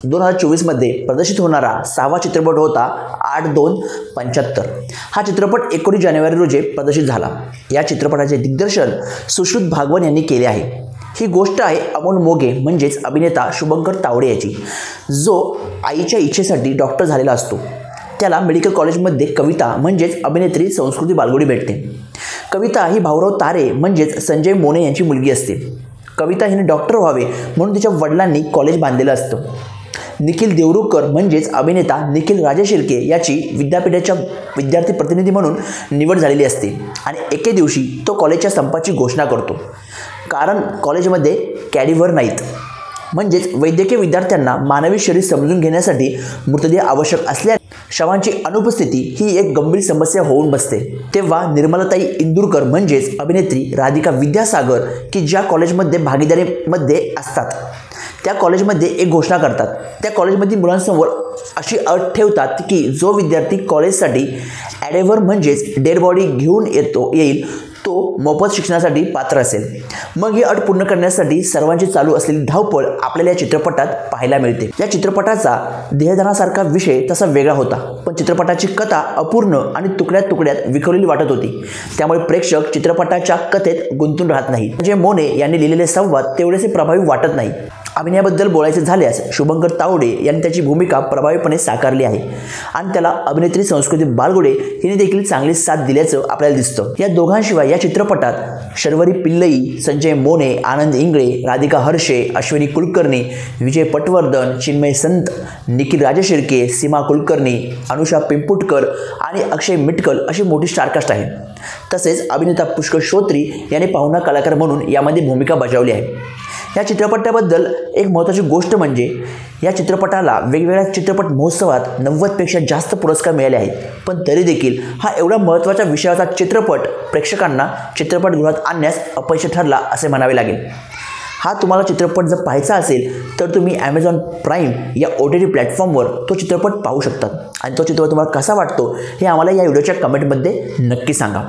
2024 मध्ये प्रदर्शित होणारा 6वा चित्रपट होता 8-2-75। हा चित्रपट 19 जानेवारी रोजी प्रदर्शित झाला। या चित्रपटाचे दिग्दर्शन सुश्रुत भागवत यांनी केले आहे। ही गोष्ट आहे अमोल मोघे म्हणजेच अभिनेता शुभंकर तावडे याची, जो आईच्या इच्छेसाठी डॉक्टर झालेला असतो। त्याला मेडिकल कॉलेजमध्ये कविता म्हणजेच अभिनेत्री संस्कृती बालगुडी भेटते। कविता ही भाऊराव तारे म्हणजेच संजय मोने यांची मुलगी असते। कविता हिने डॉक्टर व्हावे म्हणून तिच्या वडिलांनी कॉलेज बांधलेलं असतं। निखिल देवरुखकर म्हणजेच अभिनेता निखिल राजशिर्के याची विद्यापीठाच्या विद्यार्थी प्रतिनिधी म्हणून निवड झालेली असते आणि एके दिवशी तो कॉलेजच्या संपाची घोषणा करतो, कारण कॉलेजमध्ये कॅडिव्हर नाहीत। म्हणजेच वैद्यकीय विद्यार्थ्यांना मानवी शरीर समजून घेण्यासाठी मृतदेह आवश्यक असल्याने शवांची अनुपस्थिती ही एक गंभीर समस्या होऊन बसते। तेव्हा निर्मलाताई इंदुरकर म्हणजेच अभिनेत्री राधिका विद्यासागर की ज्या कॉलेजमध्ये भागीदारीमध्ये असतात, त्या कॉलेजमध्ये एक घोषणा करतात। त्या कॉलेजमधील मुलांसमोर अशी अट ठेवतात की जो विद्यार्थी कॉलेजसाठी ॲडेव्हर म्हणजेच डेड बॉडी घेऊन येईल तो मोफत शिक्षणासाठी पात्र असेल। मग ही अट पूर्ण करण्यासाठी सर्वांची चालू असलेली धावपळ आपल्याला या चित्रपटात पाहायला मिळते। या चित्रपटाचा देहदानासारखा विषय तसा वेगळा होता, पण चित्रपटाची कथा अपूर्ण आणि तुकड्यात तुकड्यात विखरलेली वाटत होती। त्यामुळे प्रेक्षक चित्रपटाच्या कथेत गुंतून राहत नाही। म्हणजे मोने यांनी लिहिलेले संवाद तेवढेसे प्रभावी वाटत नाही। अभिनयाबद्दल बोलायचे झाल्यास शुभंकर तावडे यांनी त्याची भूमिका प्रभावीपणे साकारली आहे आणि त्याला अभिनेत्री संस्कृती बालगुडे हिने देखील चांगली साथ दिल्याचं आपल्याला दिसतं। या दोघांशिवाय या चित्रपटात शर्वरी पिल्लई, संजय मोने, आनंद इंगळे, राधिका हर्षे, अश्विनी कुलकर्णी, विजय पटवर्धन, चिन्मय संत, निखिल राजशिर्के, सीमा कुलकर्णी, अनुषा पिंपुटकर आणि अक्षय मिटकल अशी मोठी स्टारकास्ट आहे। तसेच अभिनेता पुष्कर श्रोत्री याने पाहुणा कलाकार म्हणून यामध्ये भूमिका बजावली आहे। या चित्रपटाबद्दल एक महत्त्वाची गोष्ट म्हणजे या चित्रपटाला वेगवेगळ्या चित्रपट महोत्सवात 90पेक्षा जास्त पुरस्कार मिळाले आहेत, पण तरी देखील हा एवढा महत्त्वाच्या विषयाचा चित्रपट प्रेक्षकांना चित्रपटगृहात आणण्यास अपयशी ठरला असे म्हणावे लागेल। हा तुम्हाला चित्रपट जर पाहायचा असेल तर तुम्ही ॲमेझॉन प्राईम या OTT प्लॅटफॉर्मवर तो चित्रपट पाहू शकता आणि तो चित्रपट तुम्हाला कसा वाटतो हे आम्हाला या व्हिडिओच्या कमेंटमध्ये नक्की सांगा।